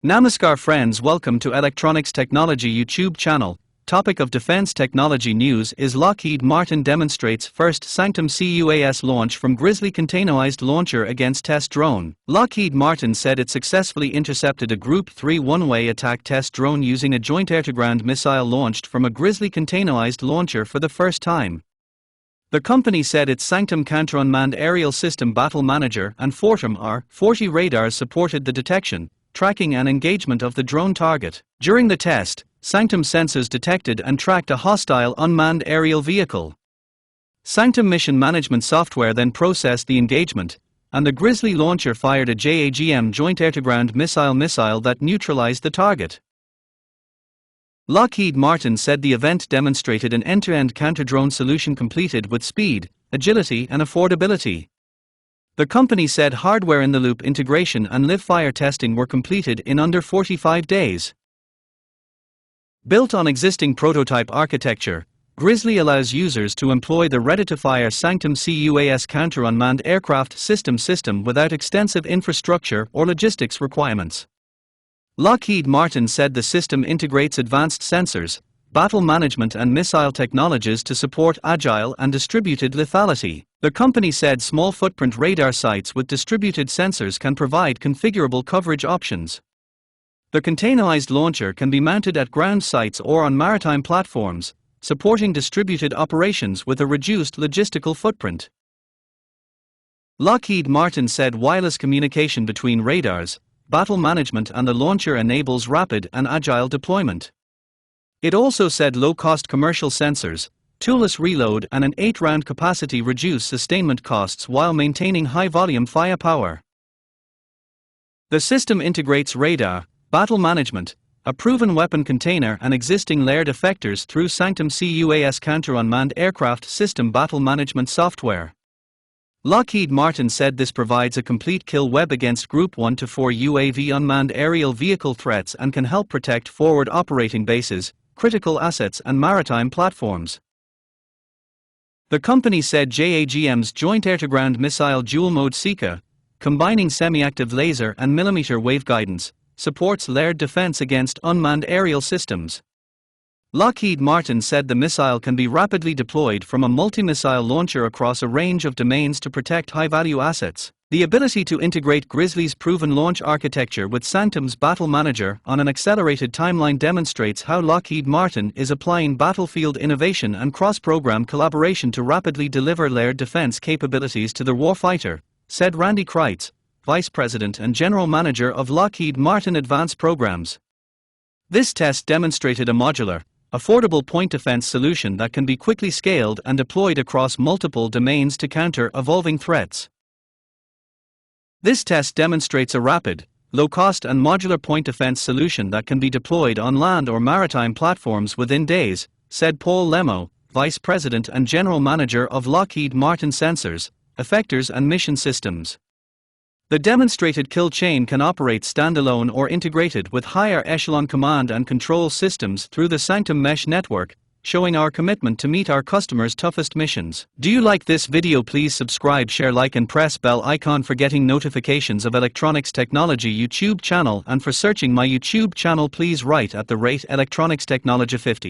Namaskar friends, welcome to Electronics Technology YouTube channel. Topic of defense technology news is Lockheed Martin demonstrates first Sanctum CUAS launch from GRIZZLY containerized launcher against test drone. Lockheed Martin said it successfully intercepted a Group 3 one-way attack test drone using a joint air-to-ground missile launched from a GRIZZLY containerized launcher for the first time. The company said its Sanctum counter-unmanned aerial system Battle Manager and Fortum R-40 radars supported the detection, tracking and engagement of the drone target. During the test, Sanctum sensors detected and tracked a hostile unmanned aerial vehicle. Sanctum mission management software then processed the engagement, and the GRIZZLY launcher fired a JAGM joint air-to-ground missile that neutralized the target. Lockheed Martin said the event demonstrated an end-to-end counter-drone solution completed with speed, agility and affordability. The company said hardware-in-the-loop integration and live-fire testing were completed in under 45 days. Built on existing prototype architecture, GRIZZLY allows users to employ the ready-to-fire Sanctum CUAS counter-unmanned aircraft system without extensive infrastructure or logistics requirements. Lockheed Martin said the system integrates advanced sensors, battle management and missile technologies to support agile and distributed lethality. The company said small footprint radar sites with distributed sensors can provide configurable coverage options. The containerized launcher can be mounted at ground sites or on maritime platforms, supporting distributed operations with a reduced logistical footprint. Lockheed Martin said wireless communication between radars, battle management and the launcher enables rapid and agile deployment. It also said low-cost commercial sensors, toolless reload and an 8-round capacity reduce sustainment costs while maintaining high-volume firepower. The system integrates radar, battle management, a proven weapon container and existing layered effectors through Sanctum CUAS counter-unmanned aircraft system battle management software. Lockheed Martin said this provides a complete kill web against Group 1 to 4 UAV unmanned aerial vehicle threats and can help protect forward operating bases, critical assets and maritime platforms. The company said JAGM's Joint Air-to-Ground Missile Dual-Mode SECA, combining semi-active laser and millimeter wave guidance, supports layered defense against unmanned aerial systems. Lockheed Martin said the missile can be rapidly deployed from a multi-missile launcher across a range of domains to protect high-value assets. The ability to integrate GRIZZLY's proven launch architecture with Sanctum's Battle Manager on an accelerated timeline demonstrates how Lockheed Martin is applying battlefield innovation and cross-program collaboration to rapidly deliver layered defense capabilities to the warfighter, said Randy Kreitz, Vice President and General Manager of Lockheed Martin Advanced Programs. This test demonstrated a modular, affordable point defense solution that can be quickly scaled and deployed across multiple domains to counter evolving threats. This test demonstrates a rapid, low-cost and modular point defense solution that can be deployed on land or maritime platforms within days, said Paul Lemo, Vice President and General Manager of Lockheed Martin Sensors, Effectors and Mission Systems. The demonstrated kill chain can operate standalone or integrated with higher echelon command and control systems through the Sanctum Mesh network, showing our commitment to meet our customers' toughest missions. Do you like this video? Please subscribe, share, like and press bell icon for getting notifications of Electronics Technology YouTube channel, and for searching my YouTube channel please write @Electronics Technology 50.